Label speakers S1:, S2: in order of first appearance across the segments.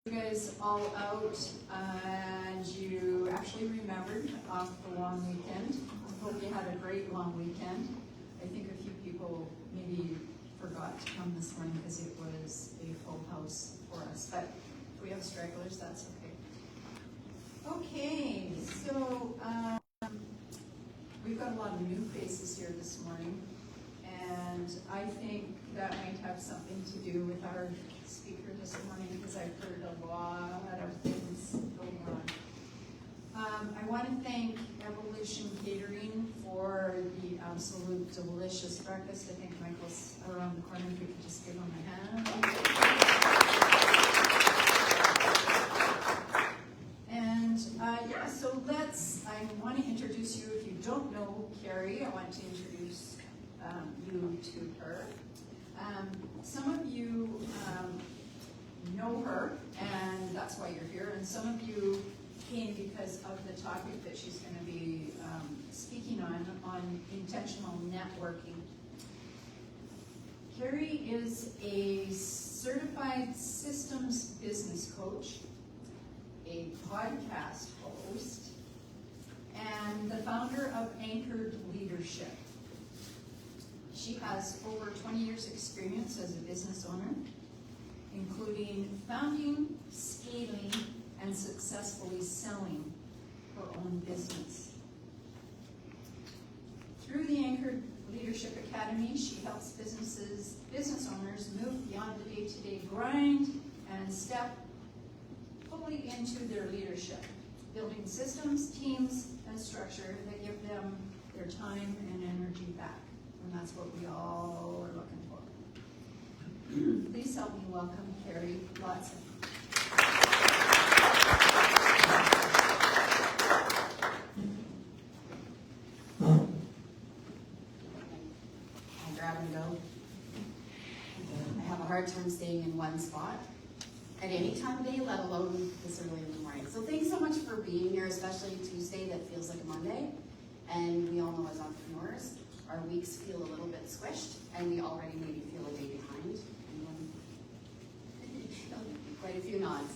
S1: You guys all out, and you actually remembered off the long weekend. I hope you had a great long weekend. I think a few people maybe forgot to come this morning because it was a full house for us, but if we have stragglers, that's okay. Okay, so we've got a lot of new faces here this morning, and I think that might have something to do with our speaker this morning, because I've heard a lot of things going on. I want to thank Evolution Catering for the absolute delicious breakfast. I think Michael's around the corner. If we could just give him a hand. And so I want to introduce you. If you don't know Kari, I want to introduce you to her. Some of you know her, and that's why you're here, and some of you came because of the topic that she's going to be speaking on intentional networking. Kari is a certified systems business coach, a podcast host, and the founder of Anchored Leadership. She has over 20 years experience as a business owner, including founding, scaling, and successfully selling her own business. Through the Anchored Leadership Academy, she helps business owners move beyond the day-to-day grind and step fully into their leadership, building systems, teams, and structure that give them their time and energy back. And that's what we all are looking for. Please help me welcome Kari Lotzien.
S2: I grab and go. I have a hard time staying in one spot at any time of day, let alone this early in the morning. So thanks so much for being here, especially Tuesday that feels like a Monday. And we all know as entrepreneurs, our weeks feel a little bit squished, and we already maybe feel a day behind. Quite a few nods.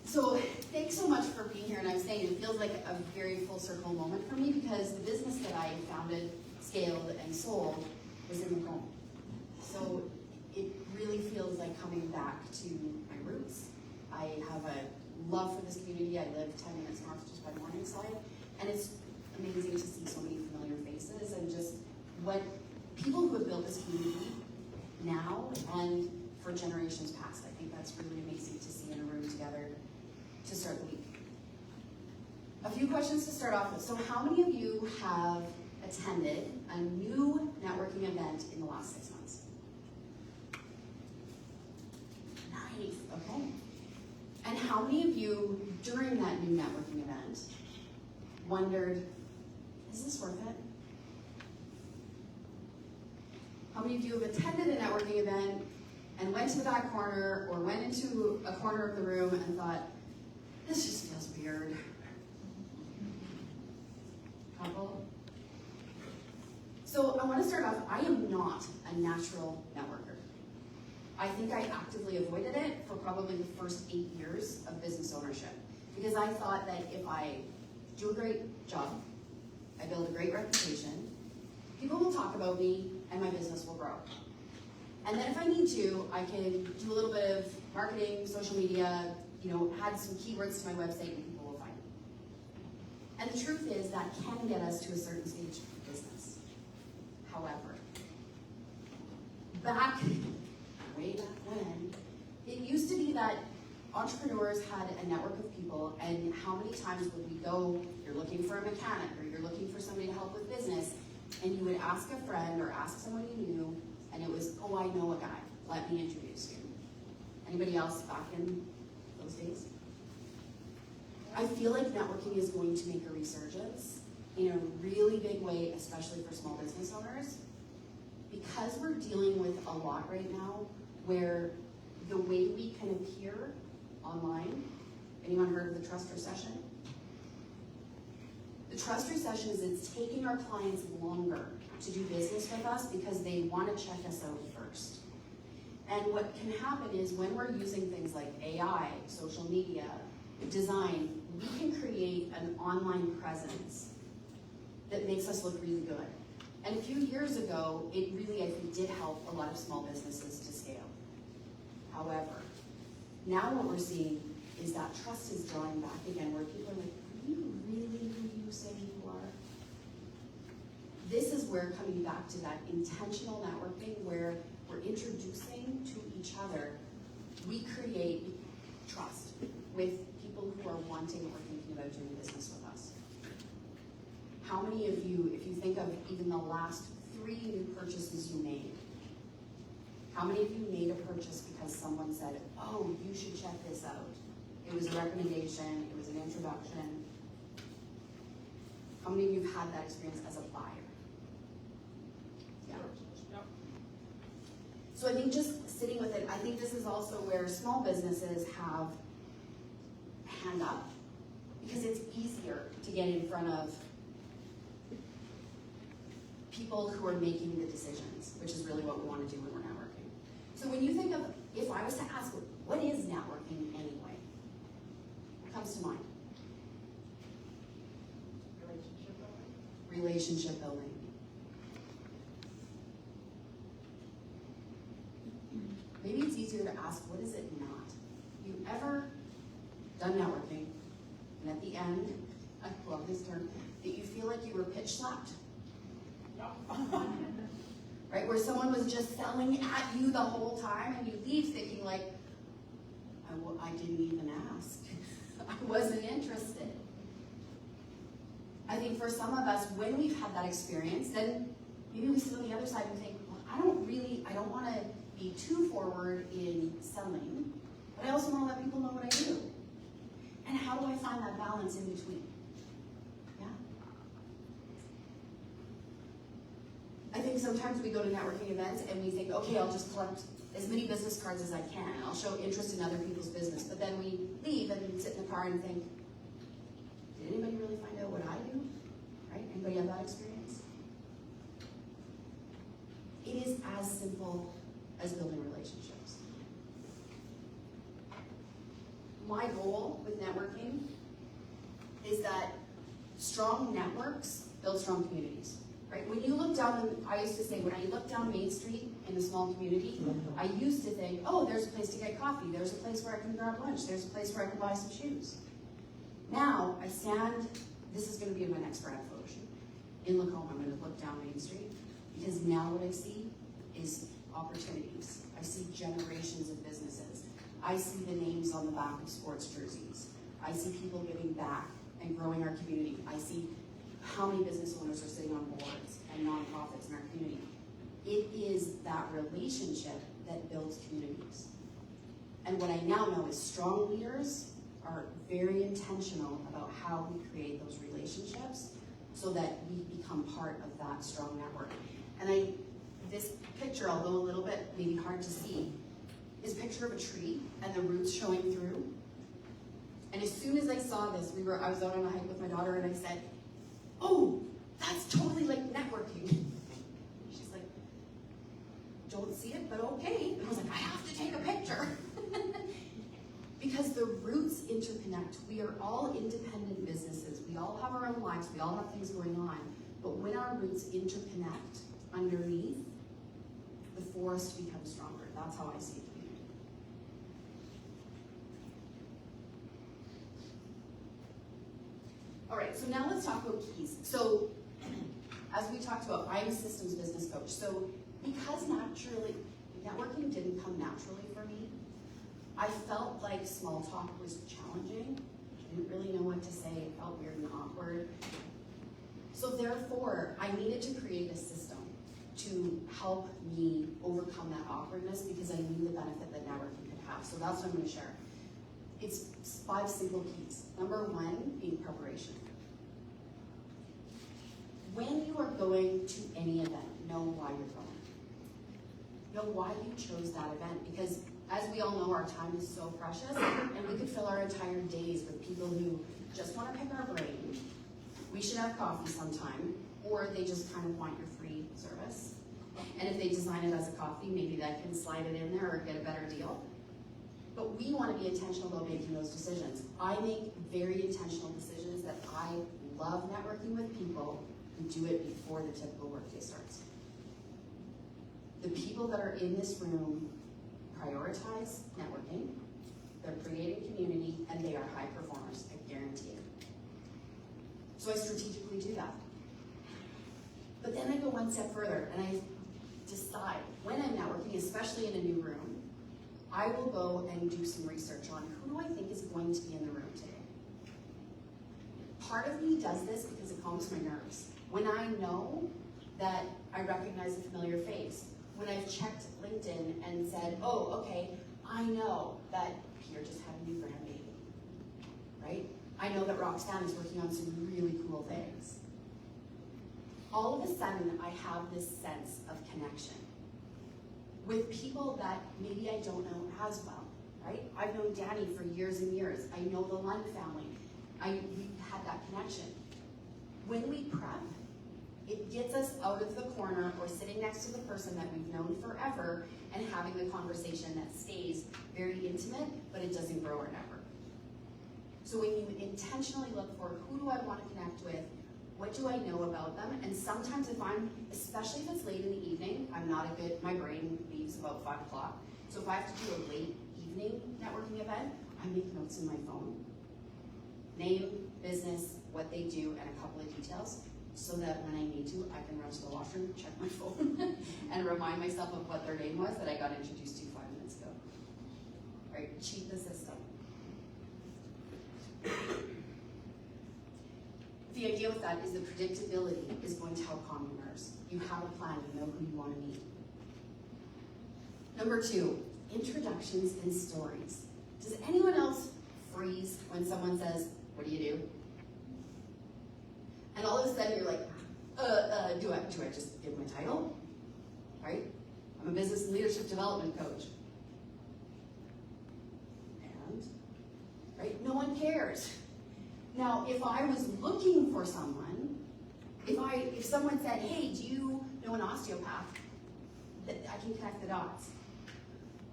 S2: So thanks so much for being here, and I'm saying it feels like a very full circle moment for me, because the business that I founded, scaled, and sold was in Lacombe. So it really feels like coming back to my roots. I have a love for this community. I live 10 minutes north just by Morningside, and it's amazing to see so many familiar faces and just what people who have built this community now and for generations past. I think that's really amazing to see in a room together to start the week. A few questions to start off with. So how many of you have attended a new networking event in the last 6 months? Nice, okay. And how many of you during that new networking event wondered, is this worth it? How many of you have attended a networking event and went to the back corner or went into a corner of the room and thought, this just feels weird? Couple? So I want to start off, I am not a natural networker. I think I actively avoided it for probably the first 8 years of business ownership, because I thought that if I do a great job, I build a great reputation, people will talk about me and my business will grow. And then if I need to, I can do a little bit of marketing, social media, add some keywords to my website and people will find me. And the truth is that can get us to a certain stage of business. However, way back when, it used to be that entrepreneurs had a network of people, and how many times would we go, you're looking for a mechanic or you're looking for somebody to help with business, and you would ask a friend or ask someone you knew, and it was, oh, I know a guy, let me introduce you. Anybody else back in those days? I feel like networking is going to make a resurgence in a really big way, especially for small business owners, because we're dealing with a lot right now where the way we can appear online, anyone heard of the trust recession? The trust recession is it's taking our clients longer to do business with us because they want to check us out first. And what can happen is when we're using things like AI, social media, design, we can create an online presence that makes us look really good. And a few years ago, it really, I think, did help a lot of small businesses to scale. However, now what we're seeing is that trust is drawing back again, where people are like, are you really who you say you are? This is where, coming back to that intentional networking, where we're introducing to each other, we create trust with people who are wanting or thinking about doing business with us. How many of you, if you think of even the last 3 new purchases you made, how many of you made a purchase because someone said, oh, you should check this out? It was a recommendation, it was an introduction. How many of you have had that experience as a buyer? Yeah.
S3: Yep.
S2: So I think just sitting with it, I think this is also where small businesses have a hand up, because it's easier to get in front of people who are making the decisions, which is really what we want to do when we're networking. So when you think of, if I was to ask, what is networking anyway? What comes to mind?
S3: Relationship building.
S2: Relationship building. Maybe it's easier to ask, what is it not? You ever done networking, and at the end, I love this term, that you feel like you were pitch slapped? Right, where someone was just selling at you the whole time, and you leave thinking like, I didn't even ask. I wasn't interested. I think for some of us, when we've had that experience, then maybe we sit on the other side and think, well, I don't want to be too forward in selling, but I also want to let people know what I do. And how do I find that balance in between? Yeah. I think sometimes we go to networking events and we think, okay, I'll just collect as many business cards as I can. I'll show interest in other people's business. But then we leave and sit in the car and think, did anybody really find out what I do? Right? Anybody have that experience? It is as simple as building relationships. My goal with networking is that strong networks build strong communities. Right? When you look down, I used to say, when I look down Main Street in a small community, I used to think, oh, there's a place to get coffee, there's a place where I can grab lunch, there's a place where I can buy some shoes. Now, I stand, this is going to be in my next brand photo shoot. In Lacombe, I'm going to look down Main Street, because now what I see is opportunities. I see generations of businesses. I see the names on the back of sports jerseys. I see people giving back and growing our community. I see how many business owners are sitting on boards and nonprofits in our community. It is that relationship that builds communities. And what I now know is strong leaders are very intentional about how we create those relationships so that we become part of that strong network. And this picture, although a little bit maybe hard to see, is a picture of a tree and the roots showing through. And as soon as I saw this, I was out on a hike with my daughter and I said, oh, that's totally like networking. She's like, don't see it, but okay. And I was like, I have to take a picture. Because the roots interconnect. We are all independent businesses. We all have our own lives. We all have things going on. But when our roots interconnect underneath, the forest becomes stronger. That's how I see it. All right, so now let's talk about keys. So, as we talked about, I'm a systems business coach. So, because naturally, networking didn't come naturally for me, I felt like small talk was challenging. I didn't really know what to say. It felt weird and awkward. So therefore, I needed to create a system to help me overcome that awkwardness, because I knew the benefit that networking could have. So that's what I'm going to share. It's 5 simple keys. Number 1 being preparation. When you are going to any event, know why you're going. Know why you chose that event, because as we all know, our time is so precious, and we could fill our entire days with people who just want to pick our brain. We should have coffee sometime, or they just kind of want your free service. And if they design it as a coffee, maybe that can slide it in there or get a better deal. But we want to be intentional about making those decisions. I make very intentional decisions that I love networking with people who do it before the typical workday starts. The people that are in this room prioritize networking, they're creating community, and they are high performers, I guarantee it. So I strategically do that. But then I go one step further and I decide when I'm networking, especially in a new room, I will go and do some research on who do I think is going to be in the room today. Part of me does this because it calms my nerves. When I know that I recognize a familiar face, when I've checked LinkedIn and said, oh, okay, I know that Pierre just had a new grandbaby, right? I know that Roxanne is working on some really cool things. All of a sudden, I have this sense of connection with people that maybe I don't know as well, right? I've known Danny for years and years. I know the Lund family. We've had that connection. When we prep, it gets us out of the corner or sitting next to the person that we've known forever and having the conversation that stays very intimate, but it doesn't grow our network. So when you intentionally look for who do I want to connect with, what do I know about them? And sometimes especially if it's late in the evening, my brain leaves about 5 o'clock. So if I have to do a late evening networking event, I make notes in my phone. Name, business, what they do, and a couple of details, so that when I need to, I can run to the washroom, check my phone, and remind myself of what their name was that I got introduced to 5 minutes ago. All right, cheat the system. The idea with that is the predictability is going to help calm your nerves. You have a plan, you know who you want to meet. Number 2, introductions and stories. Does anyone else freeze when someone says, what do you do? And all of a sudden you're like, do I just give my title? Right? I'm a business and leadership development coach. And, right, no one cares. Now, if I was looking for someone, if someone said, hey, do you know an osteopath? I can connect the dots.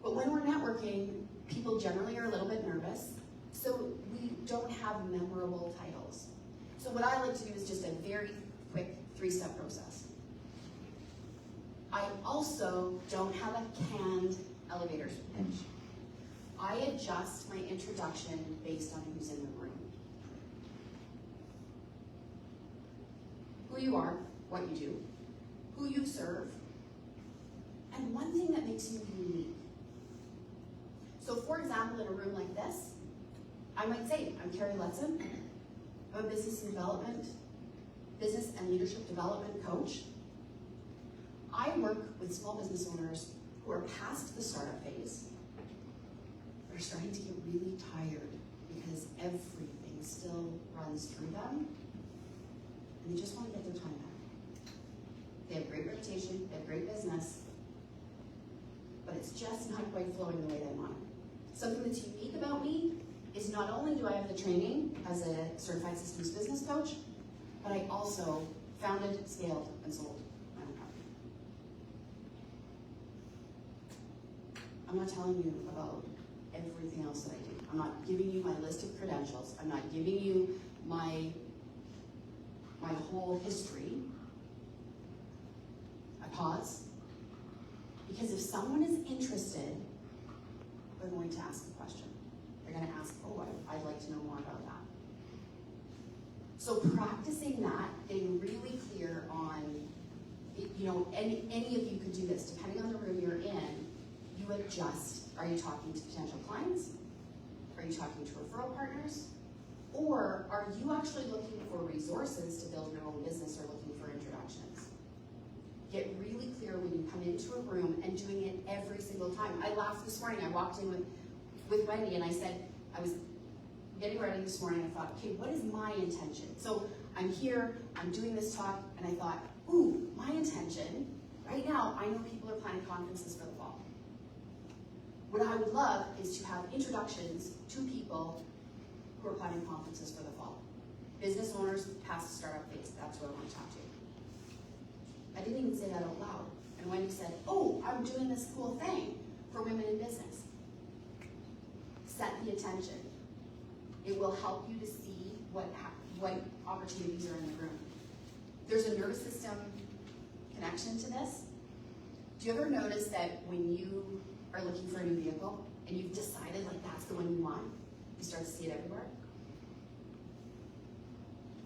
S2: But when we're networking, people generally are a little bit nervous, so we don't have memorable titles. So what I like to do is just a very quick 3-step process. I also don't have a canned elevator pitch. I adjust my introduction based on who's in the room. Who you are, what you do, who you serve, and one thing that makes you unique. So for example, in a room like this, I might say, I'm Kari Lotzien. I'm a business and leadership development coach. I work with small business owners who are past the startup phase. They're starting to get really tired because everything still runs through them, and they just want to get their time back. They have great reputation, they have great business, but it's just not quite flowing the way they want it. Something that's unique about me is not only do I have the training as a certified systems business coach, but I also founded, scaled, and sold my own company. I'm not telling you about everything else that I do. I'm not giving you my list of credentials. I'm not giving you my whole history. I pause, because if someone is interested, they're going to ask a question. They're going to ask, oh, I'd like to know more about that. So practicing that, getting really clear on, any of you could do this, depending on the room you're in, you adjust. Are you talking to potential clients? Are you talking to referral partners? Or are you actually looking for resources to build your own business or looking for introductions? Get really clear when you come into a room and doing it every single time. I laughed this morning. I walked in with Wendy and I said, I was getting ready this morning. I thought, okay, what is my intention? So I'm here, I'm doing this talk, and I thought, ooh, my intention, right now, I know people are planning conferences for the fall. What I would love is to have introductions to people who are planning conferences for the fall. Business owners past the startup phase, that's who I want to talk to. I didn't even say that out loud. And And Wendy said, oh, I'm doing this cool thing for women in business. Set the attention. It will help you to see what opportunities are in the room. There's a nervous system connection to this. Do you ever notice that when you are looking for a new vehicle and you've decided like that's the one you want, you start to see it everywhere?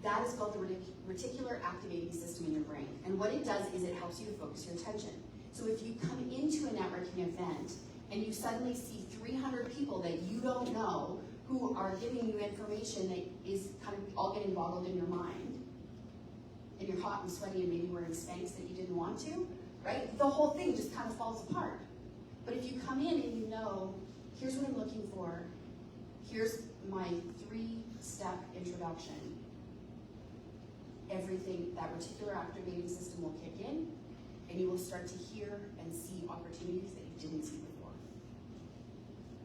S2: That is called the reticular activating system in your brain. And what it does is it helps you to focus your attention. So if you come into a networking event and you suddenly see 300 people that you don't know who are giving you information that is kind of all getting boggled in your mind, and you're hot and sweaty and maybe wearing Spanx that you didn't want to, right? The whole thing just kind of falls apart. But if you come in and you know, here's what I'm looking for, here's my 3-step introduction, everything, that reticular activating system will kick in, and you will start to hear and see opportunities that you didn't see before.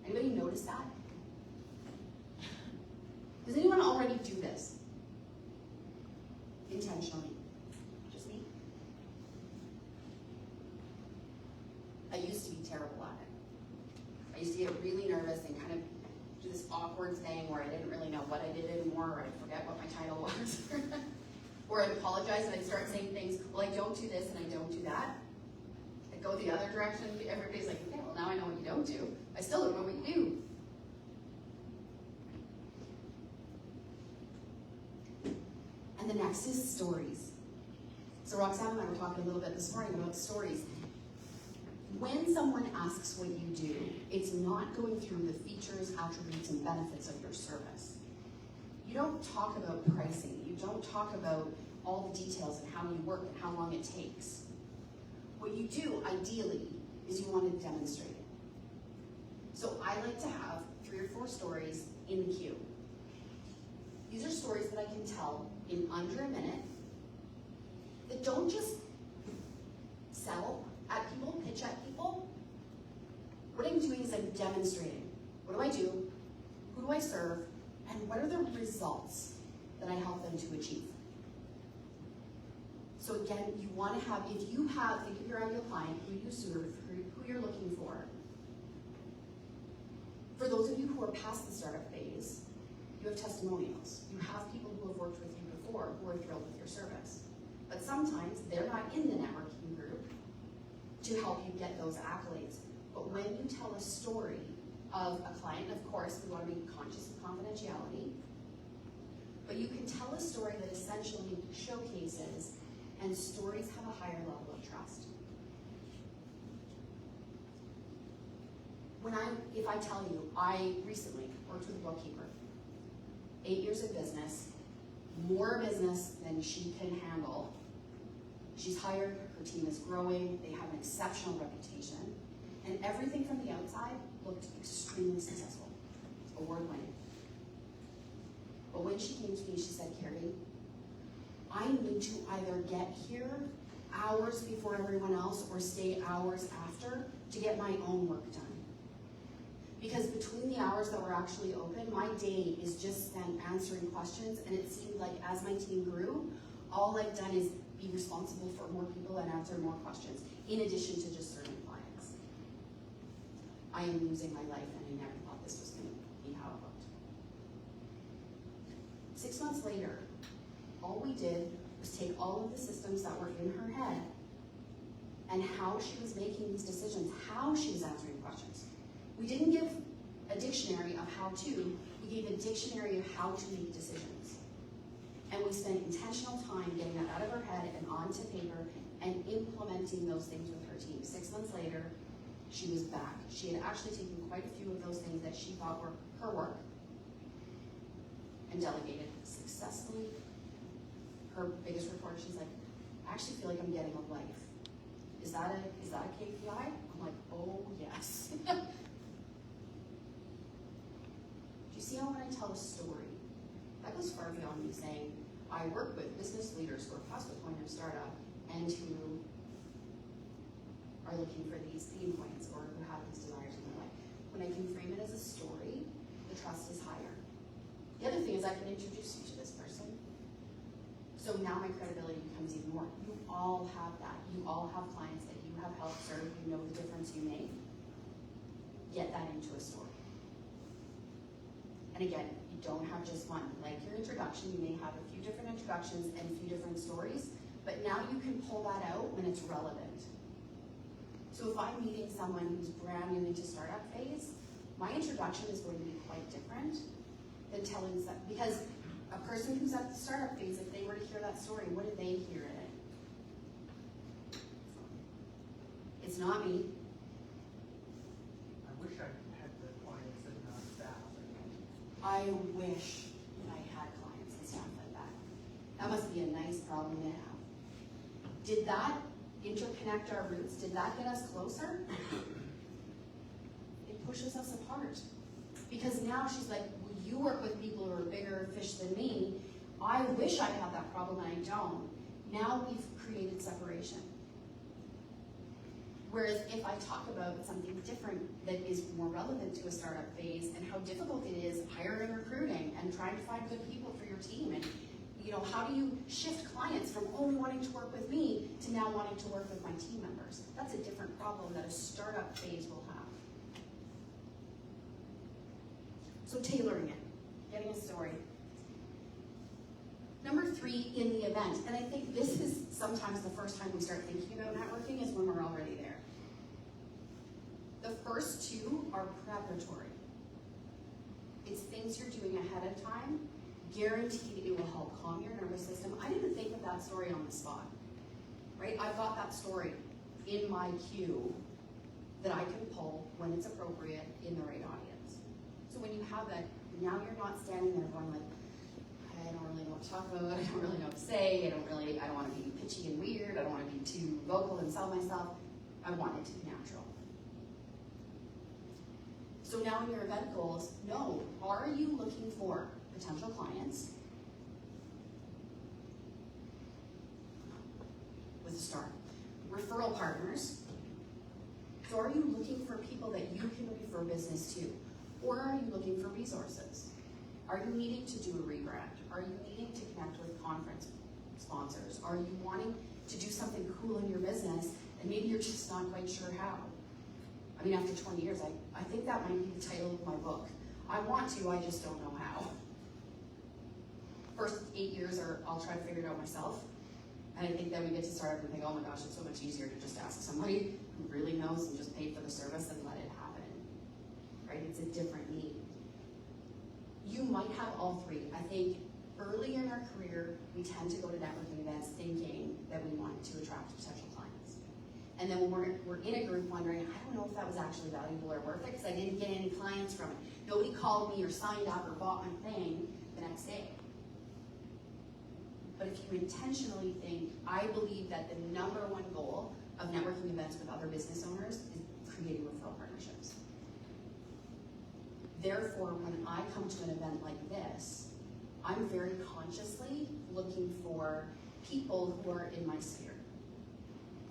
S2: Anybody notice that? Does anyone already do this? Intentionally? Just me? I used to be terrible at it. I used to get really nervous and kind of do this awkward thing where I didn't really know what I did anymore, or I'd forget what my title was. Or I'd apologize and I'd start saying things, well, I don't do this and I don't do that. I'd go the other direction. Everybody's like, okay, well, now I know what you don't do. I still don't know what you do. And the next is stories. So Roxanne and I were talking a little bit this morning about stories. When someone asks what you do, it's not going through the features, attributes, and benefits of your service. You don't talk about pricing. You don't talk about all the details and how you work and how long it takes. What you do, ideally, is you want to demonstrate it. So I like to have 3 or 4 stories in the queue. These are stories that I can tell in under a minute that don't just sell at people, pitch at people. What I'm doing is I'm demonstrating. What do I do? Who do I serve? And what are the results that I help them to achieve? So again, you want to have, if you have, think of your ideal client, who you serve, who you're looking for. For those of you who are past the startup phase, you have testimonials. You have people who have worked with you before who are thrilled with your service. But sometimes they're not in the networking group to help you get those accolades. But when you tell a story of a client, of course, we want to be conscious of confidentiality, but you can tell a story that essentially showcases, and stories have a higher level of trust. If I tell you, I recently worked with a bookkeeper, 8 years of business, more business than she can handle. She's hired, her team is growing, they have an exceptional reputation, and everything from the outside looked extremely successful, award-winning. But when she came to me, she said, Kari, I need to either get here hours before everyone else or stay hours after to get my own work done. Because between the hours that were actually open, my day is just spent answering questions, and it seemed like as my team grew, all I've done is be responsible for more people and answer more questions, in addition to just serving clients. I am losing my life, and I never thought this was going to be how it looked. 6 months later, all we did was take all of the systems that were in her head and how she was making these decisions, how she was answering questions. We didn't give a dictionary of how to, we gave a dictionary of how to make decisions. And we spent intentional time getting that out of her head and onto paper and implementing those things with her team. 6 months later, she was back. She had actually taken quite a few of those things that she thought were her work and delegated successfully. Her biggest report, she's like, I actually feel like I'm getting a life. Is that a KPI? I'm like, oh yes. Do you see how when I tell a story, that goes far beyond me saying, I work with business leaders who are past the point of startup and who are looking for these pain points or who have these desires in their life. When I can frame it as a story, the trust is higher. The other thing is I can introduce you to this person. So now my credibility becomes even more. You all have that. You all have clients that you have helped serve, you know the difference you make. Get that into a story. And again, you don't have just one. Like your introduction, you may have a few different introductions and a few different stories, but now you can pull that out when it's relevant. So if I'm meeting someone who's brand new into startup phase, my introduction is going to be quite different than telling some, because a person who's at the startup phase, if they were to hear that story, what do they hear in it? It's not me.
S4: I wish I had the clients and not staff.
S2: I wish that I had clients and staff like that. That must be a nice problem to have. Did that interconnect our roots? Did that get us closer? It pushes us apart. Because now she's like, well, you work with people who are bigger fish than me. I wish I had that problem and I don't. Now we've created separation. Whereas if I talk about something different that is more relevant to a startup phase and how difficult it is hiring and recruiting and trying to find good people for your team, and how do you shift clients from only wanting to work with me to now wanting to work with my team members? That's a different problem that a startup phase will have. So tailoring it, getting a story. Number 3, in the event, and I think this is sometimes the first time we start thinking about networking is when we're already there. The first 2 are preparatory. It's things you're doing ahead of time, guaranteed it will help calm your nervous system. I didn't think of that story on the spot, right? I've got that story in my queue that I can pull when it's appropriate in the right audience. So when you have that, now you're not standing there going like, I don't really know what to talk about, I don't really know what to say, I don't want to be pitchy and weird, I don't want to be too vocal and sell myself. I want it to be natural. So now in your event goals, know, are you looking for potential clients with a star? Referral partners. So are you looking for people that you can refer business to? Or are you looking for resources? Are you needing to do a rebrand? Are you needing to connect with conference sponsors? Are you wanting to do something cool in your business and maybe you're just not quite sure how? I mean, after 20 years, I think that might be the title of my book. I want to, I just don't know how. First 8 years are, I'll try to figure it out myself. And I think then we get to start up and think, oh my gosh, it's so much easier to just ask somebody who really knows and just pay for the service and let it happen, right? It's a different need. You might have all 3. I think early in our career, we tend to go to networking events thinking that we want to attract potential clients. And then when we're in a group wondering, I don't know if that was actually valuable or worth it because I didn't get any clients from it. Nobody called me or signed up or bought my thing the next day. But if you intentionally think, I believe that the number 1 goal of networking events with other business owners is creating referral partnerships. Therefore, when I come to an event like this, I'm very consciously looking for people who are in my sphere.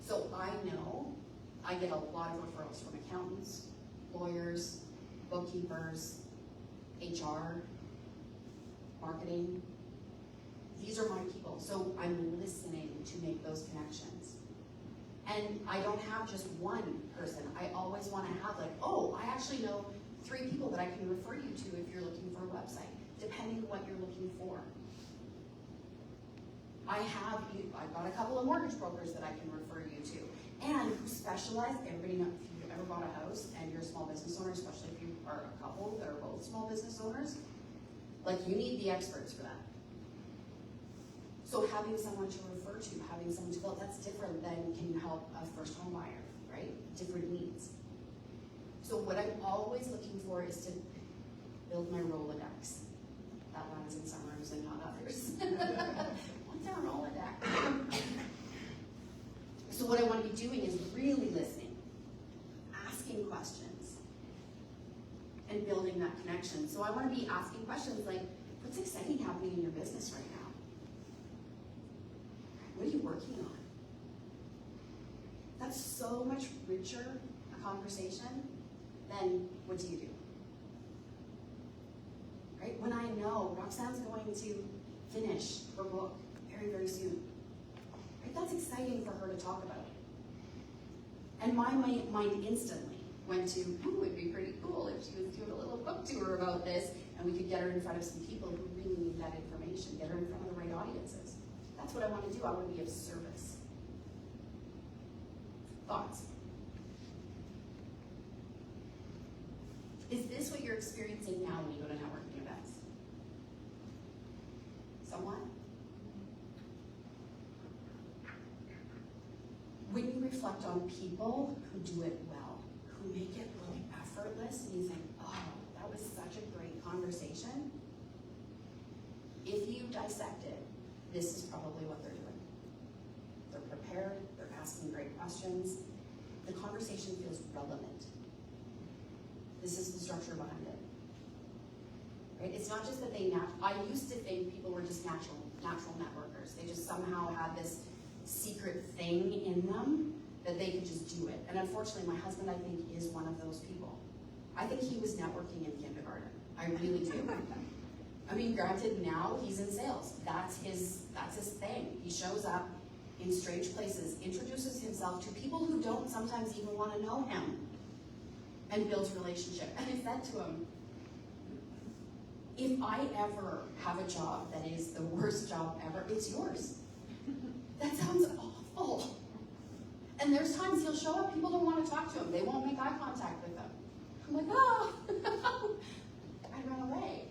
S2: So I know I get a lot of referrals from accountants, lawyers, bookkeepers, HR, marketing. These are my people. So I'm listening to make those connections. And I don't have just one person. I always want to have like, oh, I actually know 3 people that I can refer you to if you're looking for a website, depending on what you're looking for. I've got a couple of mortgage brokers that I can refer you to, and who specialize. Everybody knows, if you've ever bought a house and you're a small business owner, especially if you are a couple that are both small business owners, like you need the experts for that. So having someone to refer to, having someone to build, that's different than can you help a first home buyer, right? Different needs. So what I'm always looking for is to build my Rolodex. That runs in some rooms and not others. What's our Rolodex? So what I want to be doing is really listening, asking questions, and building that connection. So I want to be asking questions like, what's exciting happening in your business right now? What are you working on? That's so much richer a conversation than what do you do? Right? When I know Roxanne's going to finish her book very, very soon. Right? That's exciting for her to talk about. And my mind instantly went to, ooh, it'd be pretty cool if she was doing a little book tour about this, and we could get her in front of some people who really need that information, get her in front of the right audiences. That's what I want to do. I want to be of service. Thoughts? Is this what you're experiencing now when you go to networking events? Somewhat? When you reflect on people who do it well, who make it look effortless, and you think, oh, that was such a great conversation. If you dissect it, this is probably what they're doing. They're prepared, they're asking great questions. The conversation feels relevant. This is the structure behind it. Right? It's not just that I used to think people were just natural networkers. They just somehow had this secret thing in them that they could just do it. And unfortunately, my husband, I think, is one of those people. I think he was networking in kindergarten. I really do. I mean, granted, now he's in sales. That's his thing. He shows up in strange places, introduces himself to people who don't sometimes even want to know him, and builds relationship. And I said to him, if I ever have a job that is the worst job ever, it's yours. That sounds awful. And there's times he'll show up, people don't want to talk to him. They won't make eye contact with him. I'm like, oh, I run away.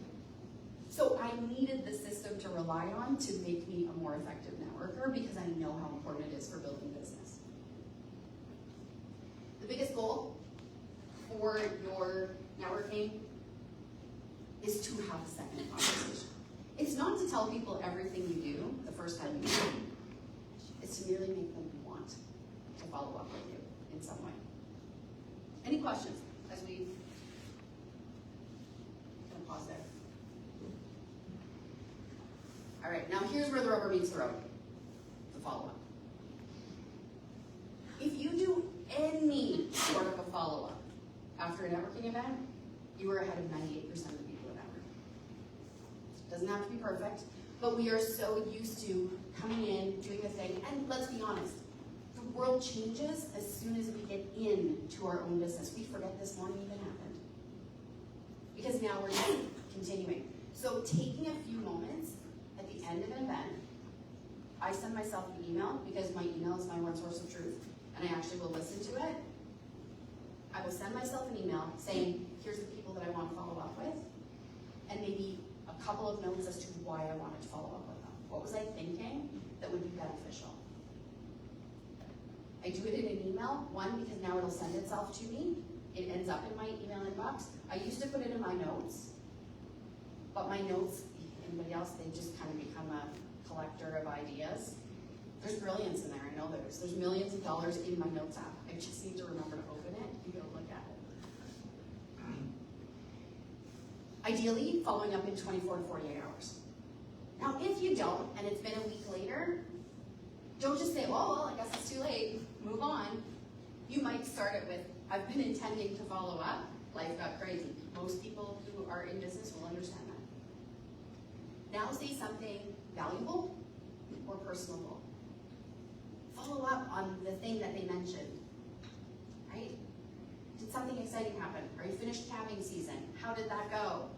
S2: So I needed the system to rely on to make me a more effective networker because I know how important it is for building business. The biggest goal for your networking is to have a second conversation. It's not to tell people everything you do the first time you meet them. It's to merely make them want to follow up with you in some way. Any questions as we pause there? All right, now here's where the rubber meets the road, the follow-up. If you do any sort of a follow-up after a networking event, you are ahead of 98% of the people at networking. Doesn't have to be perfect, but we are so used to coming in, doing a thing, and let's be honest, the world changes as soon as we get into our own business. We forget this morning even happened. Because now we're just continuing. So taking a few moments at the end of an event, I send myself an email because my email is my one source of truth, and I actually will listen to it. I will send myself an email saying, here's the people that I want to follow up with, and maybe a couple of notes as to why I wanted to follow up with them. What was I thinking that would be beneficial? I do it in an email, one, because now it'll send itself to me. It ends up in my email inbox. I used to put it in my notes, but my notes, anybody else, they just kind of become a collector of ideas. There's brilliance in there, I know there's. There's millions of dollars in my notes app. I just need to remember to open it and go look at it. Ideally, following up in 24 to 48 hours. Now, if you don't, and it's been a week later, don't just say, well, I guess it's too late, move on. You might start it with, I've been intending to follow up, life got crazy. Most people who are in business will understand that. Now say something valuable or personable. Follow up on the thing that they mentioned, right? Did something exciting happen? Are you finished calving season? How did that go,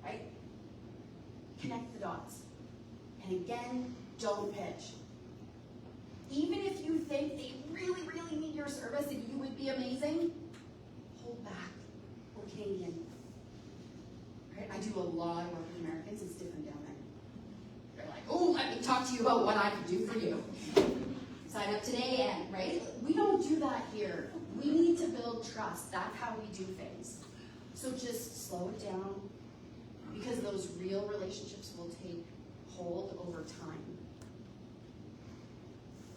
S2: right? Connect the dots. And again, don't pitch. Even if you think they really, really need your service and you would be amazing, hold back. We're Canadian. Right? I do a lot of work with Americans. It's different down there. They're like, oh, let me talk to you about what I can do for you. Sign up today and, right? We don't do that here. We need to build trust. That's how we do things. So just slow it down because those real relationships will take hold over time.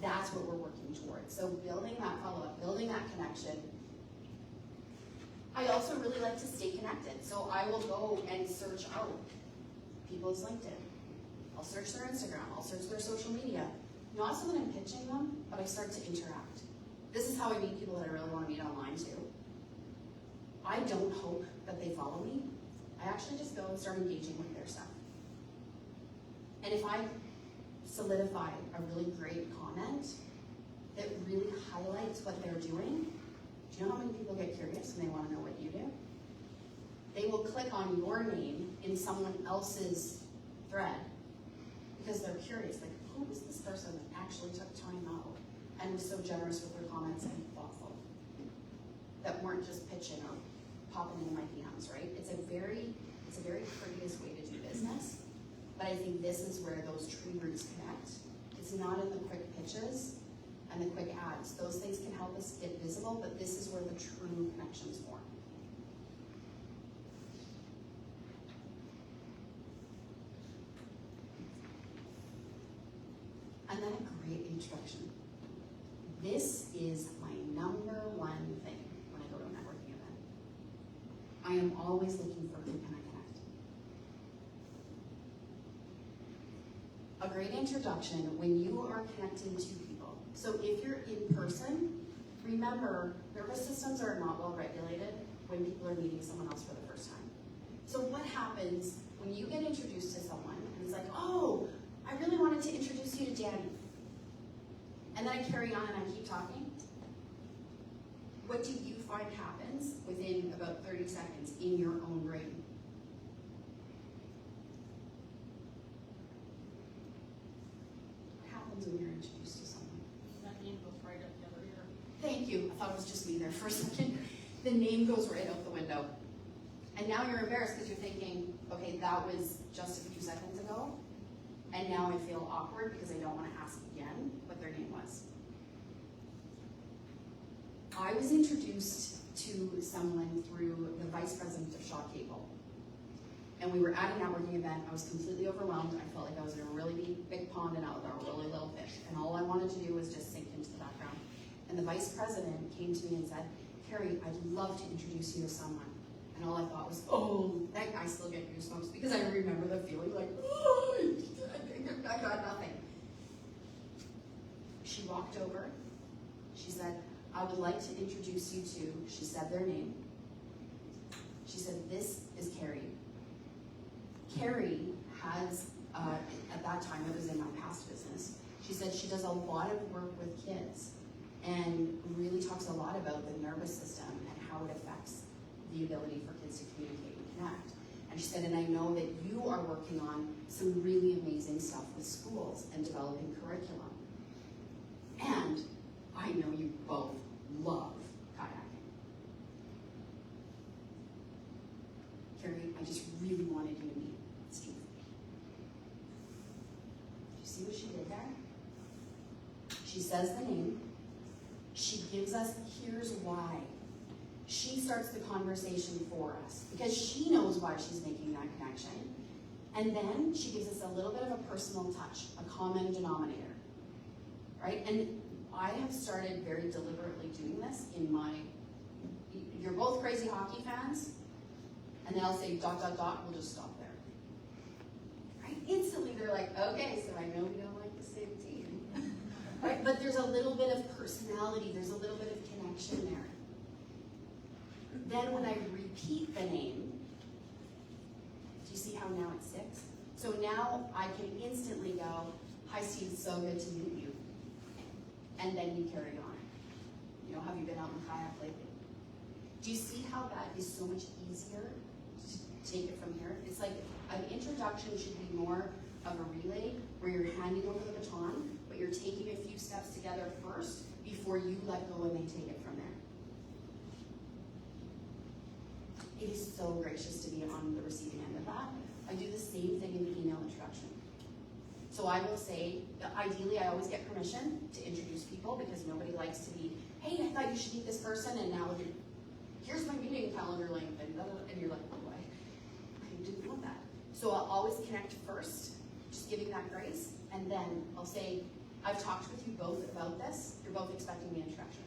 S2: That's what we're working towards. So building that follow-up, building that connection. I also really like to stay connected. So I will go and search out people's LinkedIn. I'll search their Instagram. I'll search their social media. Not so that I'm pitching them, but I start to interact. This is how I meet people that I really want to meet online too. I don't hope that they follow me. I actually just go and start engaging with their stuff. And if I solidify a really great comment, that really highlights what they're doing. Do you know how many people get curious and they want to know what you do? They will click on your name in someone else's thread because they're curious, like, who is this person that actually took time out and was so generous with their comments and thoughtful? That weren't just pitching or popping in my DMs, right? It's a very courteous way to do business, but I think this is where those tree roots connect. It's not in the quick pitches and the quick ads. Those things can help us get visible, but this is where the true connections form. And then a great introduction. This is my number one thing when I go to a networking event. I am always looking for who can I connect. A great introduction when you are connecting to people. So if you're in person, remember, nervous systems are not well regulated when people are meeting someone else for the first time. So what happens when you get introduced to someone and it's like, oh, I really wanted to introduce you to Danny. And then I carry on and I keep talking. What do you find happens within about 30 seconds in your own brain? What happens when you're introduced to someone?
S3: That name goes right up the other ear.
S2: Thank you. I thought it was just me there for a second. The name goes right out the window. And now you're embarrassed because you're thinking, okay, that was just a few seconds ago. And now I feel awkward because I don't want to ask again what their name was. I was introduced to someone through the vice president of Shaw Cable. And we were at a networking event. I was completely overwhelmed. I felt like I was in a really big pond and out there were really little fish. And all I wanted to do was just sink into the background. And the vice president came to me and said, Kari, I'd love to introduce you to someone. And all I thought was, oh, I still get goosebumps because I remember the feeling like, oh, I got nothing. She walked over. She said, I would like to introduce you to, she said their name. She said, this is Kari. Kari has, at that time, it was in my past business, she said she does a lot of work with kids and really talks a lot about the nervous system and how it affects the ability for kids to communicate and connect. And she said, and I know that you are working on some really amazing stuff with schools and developing curriculum. And I know you both love kayaking. Kari, I just really wanted you to meet Steve. Do you see what she did there? She says the name. She gives us, here's why. She starts the conversation for us because she knows why she's making that connection. And then she gives us a little bit of a personal touch, a common denominator, right? And I have started very deliberately doing this in my, you're both crazy hockey fans, and then I'll say ... we'll just stop there. Right? Instantly they're like, okay, so I know we don't like the same team. Right? But there's a little bit of personality, there's a little bit of connection there. Then when I repeat the name, do you see how now it sticks? So now I can instantly go, hi Steve, it's so good to meet you. And then you carry on. You know, have you been out in kayak lately? Do you see how that is so much easier to take it from here? It's like an introduction should be more of a relay where you're handing over the baton, but you're taking a few steps together first before you let go and they take it from there. It is so gracious to be on the receiving end of that. I do the same thing in the email introduction. So I will say, ideally I always get permission to introduce people because nobody likes to be, hey, I thought you should meet this person and now here's my meeting calendar link and you're like, oh, I didn't want that. So I'll always connect first, just giving that grace, and then I'll say, I've talked with you both about this, you're both expecting the introduction.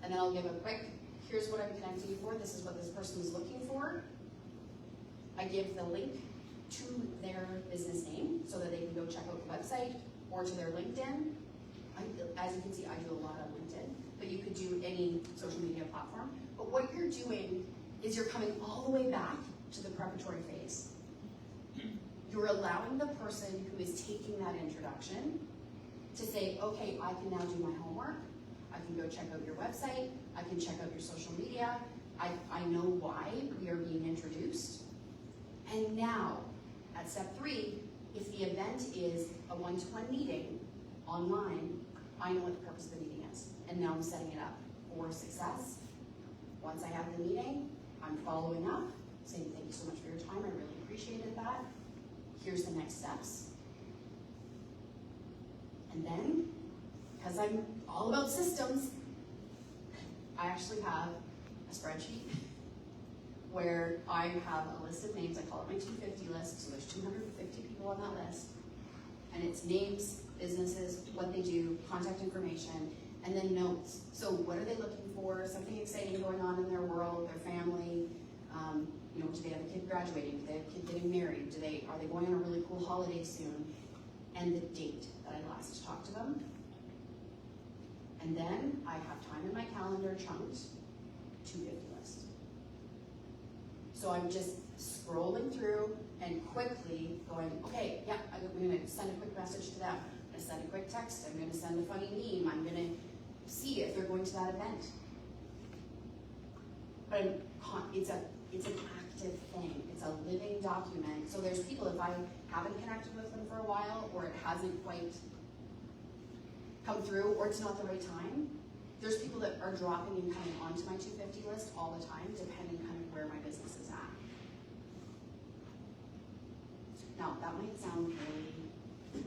S2: And then I'll give a quick, here's what I'm connecting you for, this is what this person is looking for. I give the link to their business name so that they can go check out the website or to their LinkedIn. As you can see, I do a lot on LinkedIn, but you could do any social media platform. But what you're doing is you're coming all the way back to the preparatory phase. You're allowing the person who is taking that introduction to say, okay, I can now do my homework, I can go check out your website, I can check out your social media, I know why we are being introduced. And now, at step 3, if the event is a one-to-one meeting online, I know what the purpose of the meeting is. And now I'm setting it up for success. Once I have the meeting, I'm following up, saying thank you so much for your time, I really appreciated that. Here's the next steps. And then, because I'm all about systems, I actually have a spreadsheet where I have a list of names. I call it my 250 list, so there's 250 people on that list. And it's names, businesses, what they do, contact information, and then notes. So what are they looking for? Something exciting going on in their world, their family. You know, do they have a kid graduating? Do they have a kid getting married? Are they going on a really cool holiday soon? And the date that I last talked to them. And then I have time in my calendar chunked, 250 list. So I'm just scrolling through and quickly going, okay, yeah, I'm gonna send a quick message to them. I'm gonna send a quick text. I'm gonna send a funny meme. I'm gonna see if they're going to that event. But it's an active thing. It's a living document. So there's people, if I haven't connected with them for a while, or it hasn't quite come through, or it's not the right time, there's people that are dropping and coming onto my 250 list all the time, depending kind of where my business is at. Now, that might sound really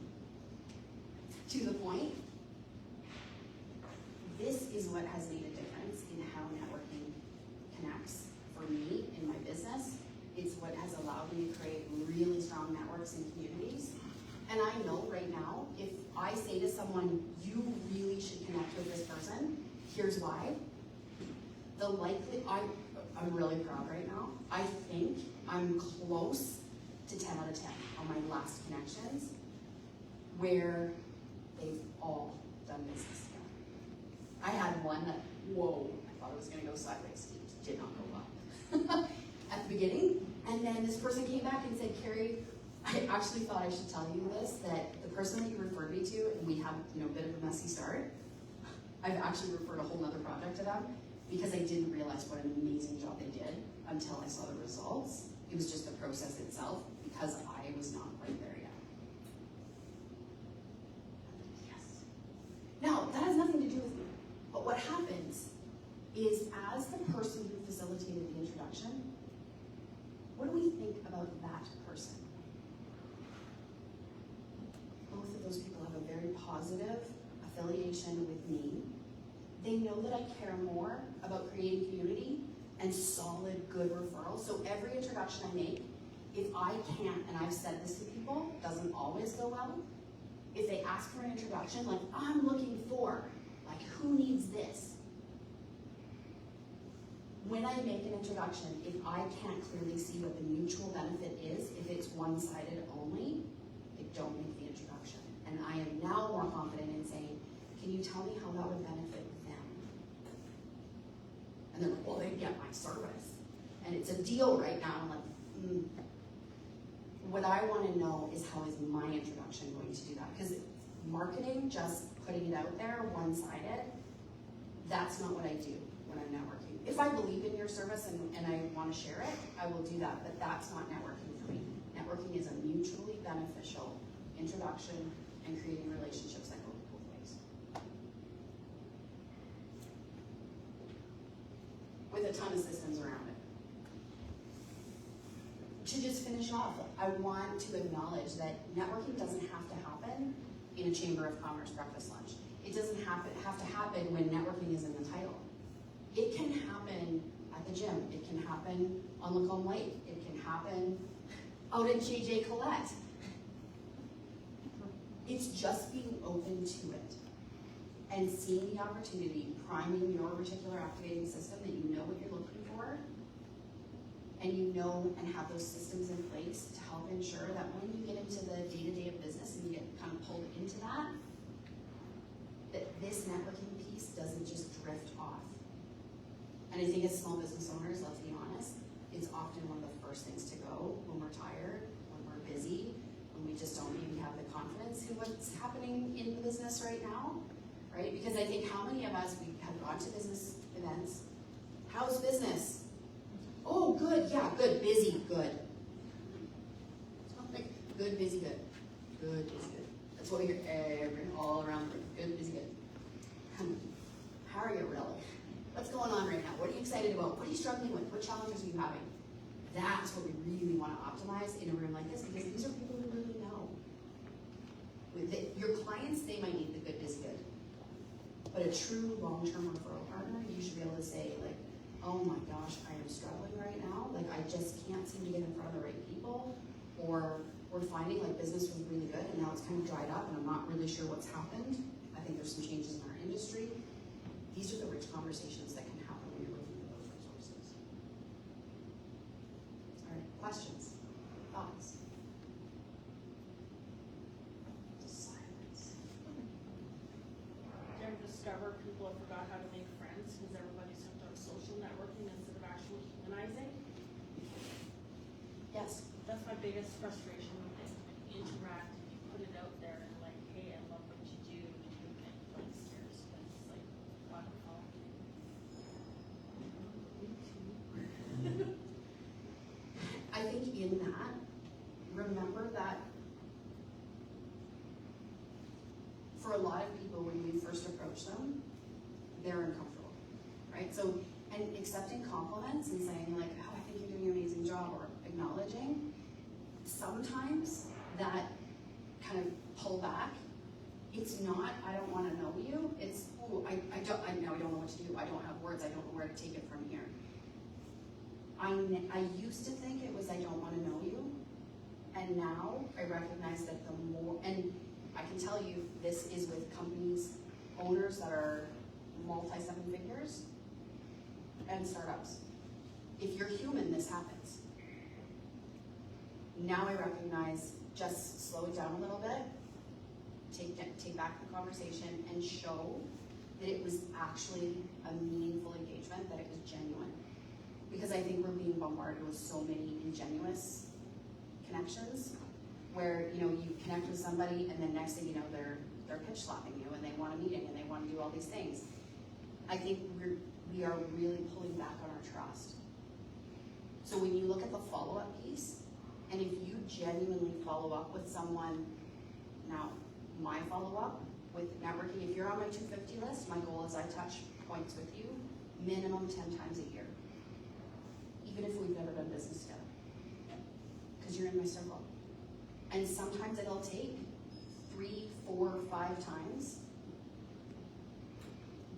S2: to the point. This is what has made a difference in how networking connects for me in my business. It's what has allowed me to create really strong networks and communities. And I know right now, if I say to someone, you really should connect with this person, here's why. I'm really proud right now. I think I'm close to 10 out of 10 on my last connections, where they've all done business together. I had one that, whoa, I thought it was gonna go sideways. It did not go well at the beginning. And then this person came back and said, Kari, I actually thought I should tell you this, that the person that you referred me to, and we have a bit of a messy start, I've actually referred a whole nother project to them because I didn't realize what an amazing job they did until I saw the results. It was just the process itself because I was not quite there yet. Yes. Now, that has nothing to do with me, but what happens is as the person who facilitated the introduction, what do we think about that person? Both of those people have a very positive affiliation with me. They know that I care more about creating community and solid, good referrals. So every introduction I make, if I can't, and I've said this to people, doesn't always go well. If they ask for an introduction, like, I'm looking for, like, who needs this? When I make an introduction, if I can't clearly see what the mutual benefit is, if it's one-sided only, I don't make the introduction. And I am now more confident in saying, can you tell me how that would benefit them? And they're like, well, they get my service. And it's a deal right now. I'm like, What I want to know is how is my introduction going to do that? Because marketing, just putting it out there, one-sided, that's not what I do when I'm networking. If I believe in your service and I want to share it, I will do that, but that's not networking for me. Networking is a mutually beneficial introduction and creating relationships that go both ways. With a ton of systems around it. To just finish off, I want to acknowledge that networking doesn't have to happen in a Chamber of Commerce breakfast lunch. It doesn't have to happen when networking is in the title. It can happen at the gym. It can happen on Lacombe Lake. It can happen out at JJ Colette. It's just being open to it and seeing the opportunity, priming your particular activating system that you know what you're looking for, and you know and have those systems in place to help ensure that when you get into the day-to-day of business and you get kind of pulled into that, that this networking piece doesn't just drift off. And I think as small business owners, let's be honest, it's often one of the first things to go when we're tired, when we're busy, when we just don't maybe have the confidence in what's happening in the business right now, right? Because I think how many of us, we have gone to business events. How's business? Oh, good, yeah, good, busy, good. Like, good, busy, good. Good, busy, good. That's what we hear all around the room. Good, busy, good. How are you really? What's going on right now? What are you excited about? What are you struggling with? What challenges are you having? That's what we really want to optimize in a room like this, because these are people who really know. Your clients, they might need the good, busy, good. But a true long-term referral partner, you should be able to say, like, oh my gosh, I am struggling right now. Like, I just can't seem to get in front of the right people. Or we're finding like business was really good and now it's kind of dried up and I'm not really sure what's happened. I think there's some changes in our industry. These are the rich conversations that can happen when you're looking at those resources. All right, questions, thoughts? Silence.
S3: Did you ever discover people have forgot how to make friends because everybody's hooked on social networking instead of actually humanizing?
S2: Yes.
S3: That's my biggest frustration with it. Interact, you put it out there and like, hey, I love what you do, and like scares, but it's like, wonderful.
S2: I think in that, remember that for a lot of people, when we first approach them, they're uncomfortable, right? So, and accepting compliments and saying like, oh, I think you're doing an amazing job, or acknowledging, sometimes that kind of pull back, it's not, I don't want to know you, it's, oh, I now don't know what to do, I don't have words, I don't know where to take it from here. I used to think it was I don't want to know you, and now I recognize that the more, and I can tell you this is with companies, owners that are multi-seven figures, and startups. If you're human, this happens. Now I recognize, just slow it down a little bit, take back the conversation and show that it was actually a meaningful engagement, that it was genuine. Because I think we're being bombarded with so many ingenuous connections where, you know, you connect with somebody and then next thing you know, they're pitch slapping you and they want a meeting and they want to do all these things. I think we are really pulling back on our trust. So when you look at the follow-up piece, and if you genuinely follow up with someone, now my follow-up with networking, if you're on my 250 list, my goal is I touch points with you minimum 10 times a year. Even if we've never done business together. Because you're in my circle. And sometimes it'll take 3, 4, 5 times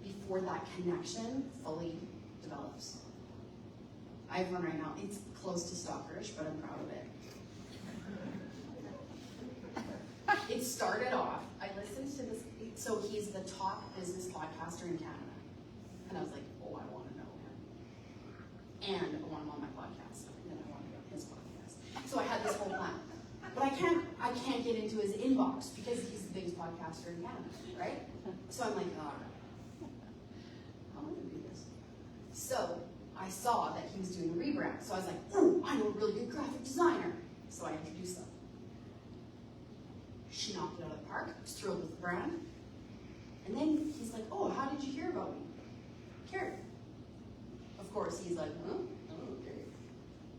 S2: before that connection fully develops. I have one right now. It's close to stalkerish, but I'm proud of it. It started off, I listened to this, so he's the top business podcaster in Canada. And I was like, oh, I want to know him. And I want him on my podcast. And then I want to be on his podcast. So I had this whole plan. But I can't get into his inbox because he's the biggest podcaster in Canada, right? So I'm like, all right, I'm gonna do this. So I saw that he was doing a rebrand. So I was like, oh, I know a really good graphic designer. So I introduced them. She knocked it out of the park, was thrilled with the brand. And then he's like, oh, how did you hear about me? Kari. Of course, he's like, huh? Oh, okay.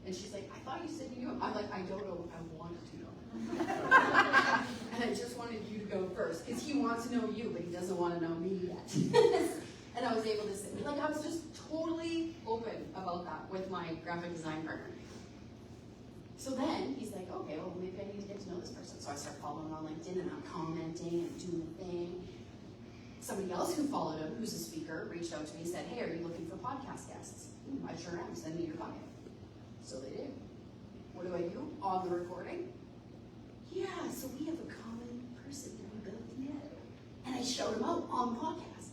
S2: And she's like, I thought you said you knew him. I'm like, I don't know, I wanted to know. And I just wanted you to go first, because he wants to know you, but he doesn't want to know me yet. And I was able to say, like, I was just totally open about that with my graphic design partner. So then he's like, okay, well, maybe I need to get to know this person. So I start following him on LinkedIn and I'm commenting and doing the thing. Somebody else who followed him, who's a speaker, reached out to me and said, hey, are you looking for podcast guests? I sure am, send me your bucket. So they did. What do? On the recording? Yeah, so we have a common person that we built together. And I showed him out on the podcast.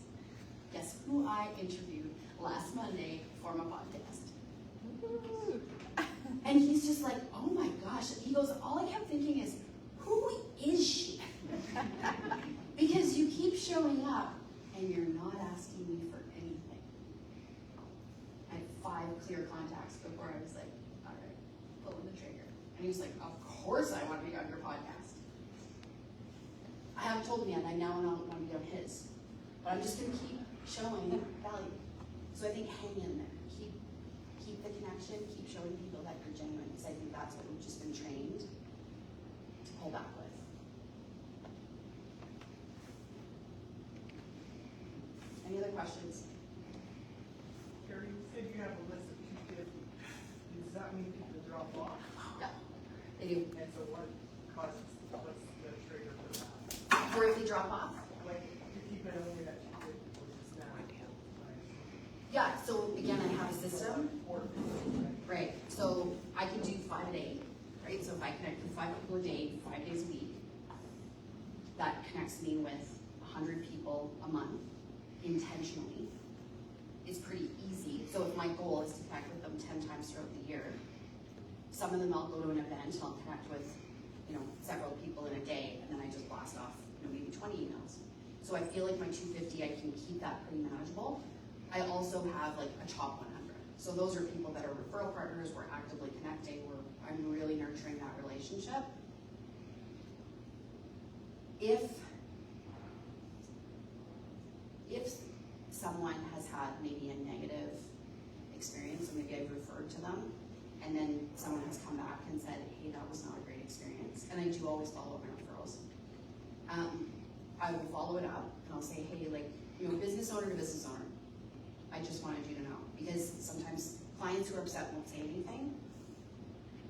S2: Guess who I interviewed last Monday for my podcast? And he's just like, oh my gosh. He goes, all I kept thinking is, who is she? Because you keep showing up and you're not asking me for anything. I had 5 clear contacts before I was like, all right, pulling the trigger. And he was like, of course I want to be on your podcast. I haven't told him yet, and I now want to be on his. But I'm just gonna keep showing value. So I think hang in there, keep the connection, keep showing people that you're genuine, because I think that's what we've just been trained to pull back with. Any other questions?
S4: Kari, you said you have a list of 250. Does that mean people drop off?
S2: Yeah, they do.
S4: And so what's the trigger for that?
S2: Or if they drop off?
S4: Like, you keep it only at 250, which is now.
S2: Yeah, so again, I have a system.
S4: Or,
S2: Right, so I can do 5 a day, right? So if I connect with 5 people a day, 5 days a week, that connects me with 100 people a month intentionally. It's pretty easy. So if my goal is to connect with them 10 times throughout the year, some of them I'll go to an event and I'll connect with, several people in a day, and then I just blast off, maybe 20 emails. So I feel like my 250, I can keep that pretty manageable. I also have like a top 100. So those are people that are referral partners, we're actively connecting, I'm really nurturing that relationship. If someone has had maybe a negative experience, so maybe I've referred to them, and then someone has come back and said, hey, that was not a great experience, and I do always follow up my referrals. I will follow it up, and I'll say, hey, business owner to business owner, I just wanted you to know, because sometimes clients who are upset won't say anything.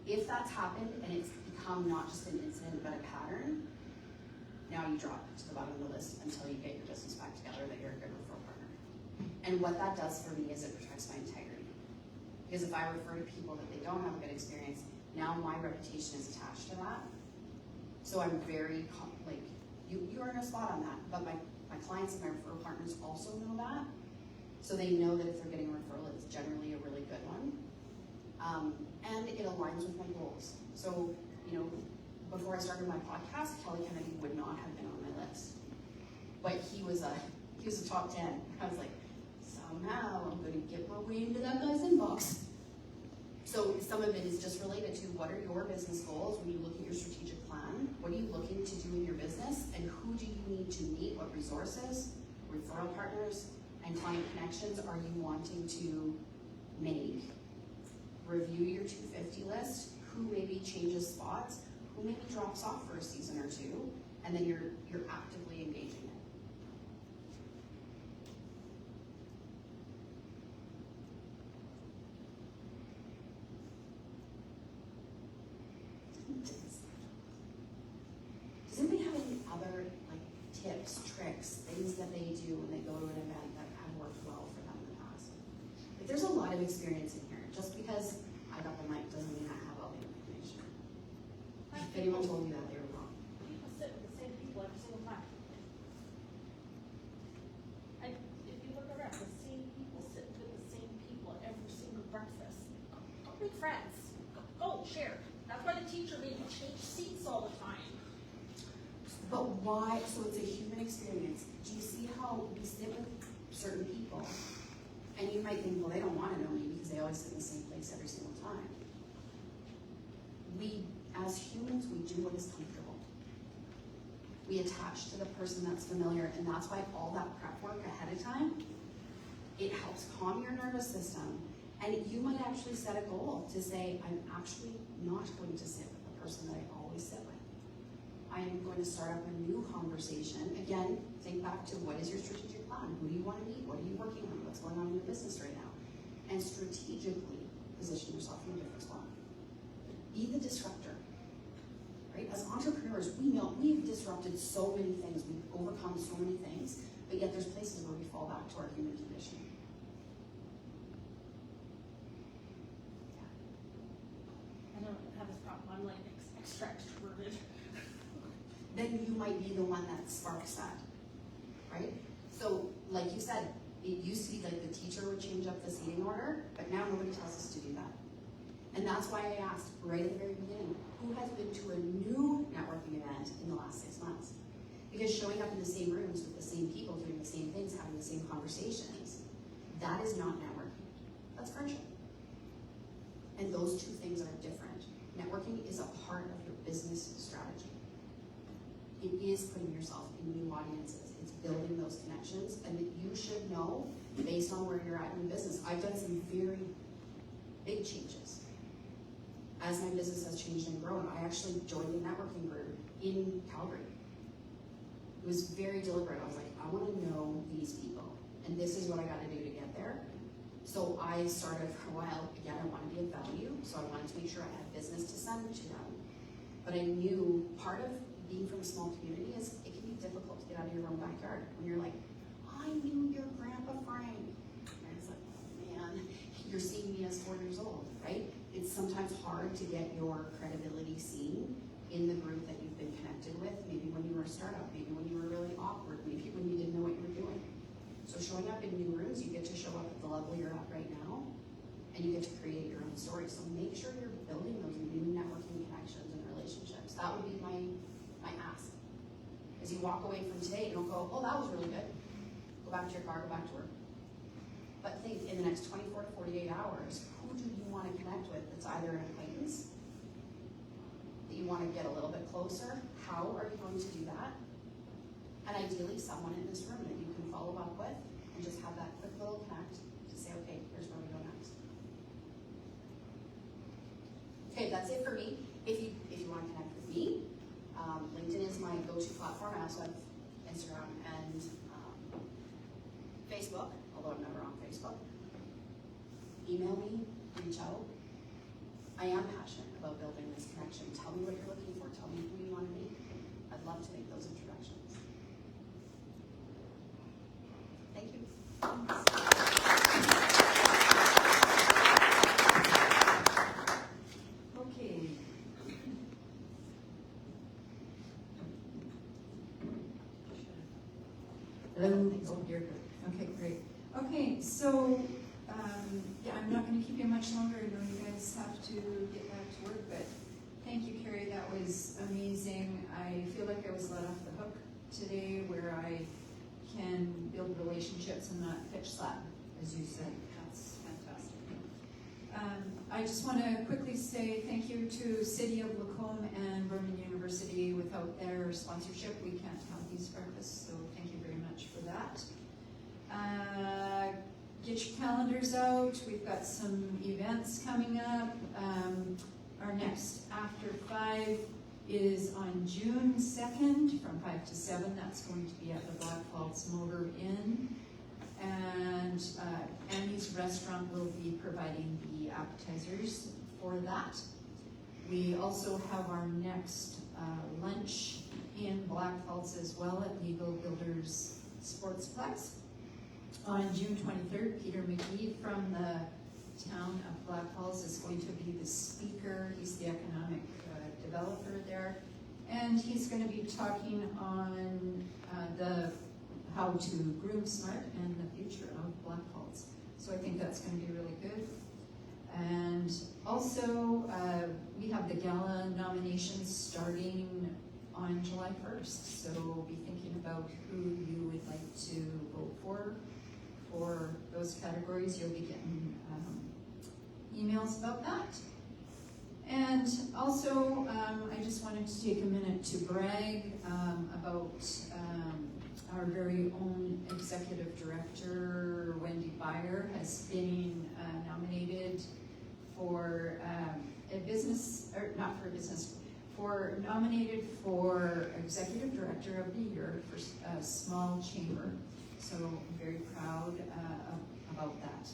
S2: If that's happened and it's become not just an incident but a pattern, now you drop it to the bottom of the list until you get your business back together, that you're a good referral partner. And what that does for me is it protects my integrity. Because if I refer to people that they don't have a good experience, now my reputation is attached to that. So I'm very, you are in a spot on that, but my clients and my referral partners also know that. So they know that if they're getting a referral, it's generally a really good one. And it aligns with my goals. So, before I started my podcast, Kelly Kennedy would not have been on my list. But he was a top 10. I was like, somehow I'm gonna get my way into that guy's inbox. So some of it is just related to what are your business goals when you look at your strategic plan? What are you looking to do in your business? And who do you need to meet? What resources, referral partners, and client connections are you wanting to make? Review your 250 list, who maybe changes spots, who maybe drops off for a season or two, and then you're actively engaging it. Does anybody have any other tips, tricks, things that they do when they go to an event that have worked well for them in the past? There's a lot of experience in here. Just because I got the mic doesn't mean I have all the information. If anyone told me that, they were wrong.
S3: People sit with the same people every single time. If you look around, the same people sit with the same people at every single breakfast. Go make friends. Go share. That's why the teacher made you change seats all the time.
S2: But why? So it's a human experience. Do you see how we sit with certain people? And you might think, well, they don't want to know me because they always sit in the same place every single time. We, as humans, we do what is comfortable. We attach to the person that's familiar, and that's why all that prep work ahead of time, it helps calm your nervous system. And you might actually set a goal to say, I'm actually not going to sit with the person that I always sit with. I am going to start up a new conversation. Again, think back to what is your strategic plan? Who do you want to meet? What are you working on? What's going on in your business right now? And strategically position yourself in a different spot. Be the disruptor, right? As entrepreneurs, we know we've disrupted so many things. We've overcome so many things, but yet there's places where we fall back to our human condition.
S3: I don't have this problem. I'm extra extroverted.
S2: Then you might be the one that sparks that, right? So, like you said, it used to be like the teacher would change up the seating order, but now nobody tells us to do that. And that's why I asked right at the very beginning, who has been to a new networking event in the last 6 months? Because showing up in the same rooms with the same people, doing the same things, having the same conversations, that is not networking. That's friendship. And those two things are different. Networking is a part of your business strategy. it is putting yourself in new audiences. It's building those connections, and that you should know based on where you're at in your business. I've done some very big changes. As my business has changed and grown, I actually joined a networking group in Calgary. It was very deliberate. I was like, I want to know these people, and this is what I got to do to get there. So I started for a while, again, I want to be of value, so I wanted to make sure I had business to send to them. But I knew part of being from a small community is it can be difficult to get out of your own backyard. When you're like, I knew your grandpa Frank. And it's like, oh man, you're seeing me as 4 years old, right? It's sometimes hard to get your credibility seen in the group that you've been connected with, maybe when you were a startup, maybe when you were really awkward, maybe when you didn't know what you were doing. So showing up in new rooms, you get to show up at the level you're at right now, and you get to create your own story. So make sure you're building those new networking connections and relationships. That would be my ask. As you walk away from today, you don't go, oh, that was really good. Go back to your car, go back to work. But think, in the next 24 to 48 hours, who do you want to connect with that's either an acquaintance, that you want to get a little bit closer? How are you going to do that? And ideally, someone in this room that you can follow up with and just have that quick little connect to say, okay, here's where we go next. Okay, that's it for me. If you want to connect with me, LinkedIn is my go-to platform. I also have Instagram and Facebook, although I'm never on Facebook. Email me, reach out. I am passionate about building this connection. Tell me what you're looking for. Tell me who you want to meet. I'd love to make those introductions. Thank you.
S1: Okay. Hello. Oh, you're good. Okay, great. Okay, so, yeah, I'm not gonna keep you much longer. I know you guys have to get back to work, but thank you, Kari. That was amazing. I feel like I was let off the hook today, where I can build relationships and not pitch slap, as you said. That's fantastic. I just want to quickly say thank you to City of Lacombe and Vernon University. Without their sponsorship, we can't have these breakfasts, so thank you very much for that. Get your calendars out. We've got some events coming up. Our next After 5 is on June 2nd from 5 to 7. That's going to be at the Black Falls Motor Inn. And Annie's Restaurant will be providing the appetizers for that. We also have our next lunch in Black Falls as well at Legal Builders Sportsplex. On June 23rd, Peter McGee from the town of Black Falls is going to be the speaker. He's the economic developer there. And he's going to be talking on how to groom smart and the future of Black Falls. So I think that's going to be really good. And also, we have the gala nominations starting on July 1st. So be thinking about who you would like to vote for those categories. You'll be getting emails about that. And also, I just wanted to take a minute to brag about our very own executive director, Wendy Byer, has been nominated for nominated for Executive Director of the Year for a small chamber. So I'm very proud about that.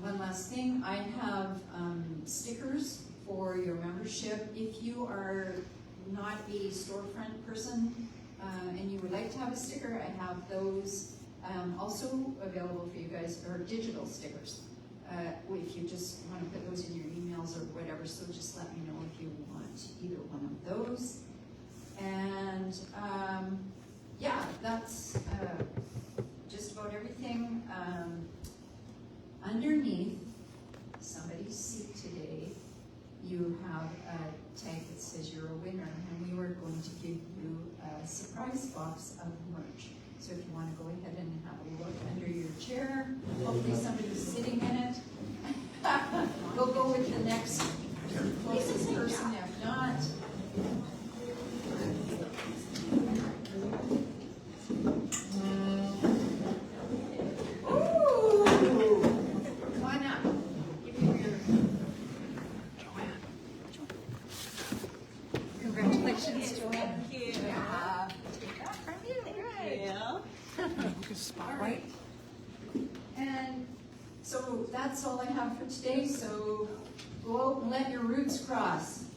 S1: One last thing, I have stickers for your membership. If you are not a storefront person and you would like to have a sticker, I have those also available for you guys, or digital stickers. If you just want to put those in your emails or whatever, so just let me know if you want either one of those. And yeah, that's just about everything. Underneath somebody's seat today, you have a tag that says you're a winner, and we are going to give you a surprise box of merch. So if you want to go ahead and have a look under your chair, hopefully somebody's sitting in it. We'll go with the next. So that's all I have for today, so go out and let your roots cross.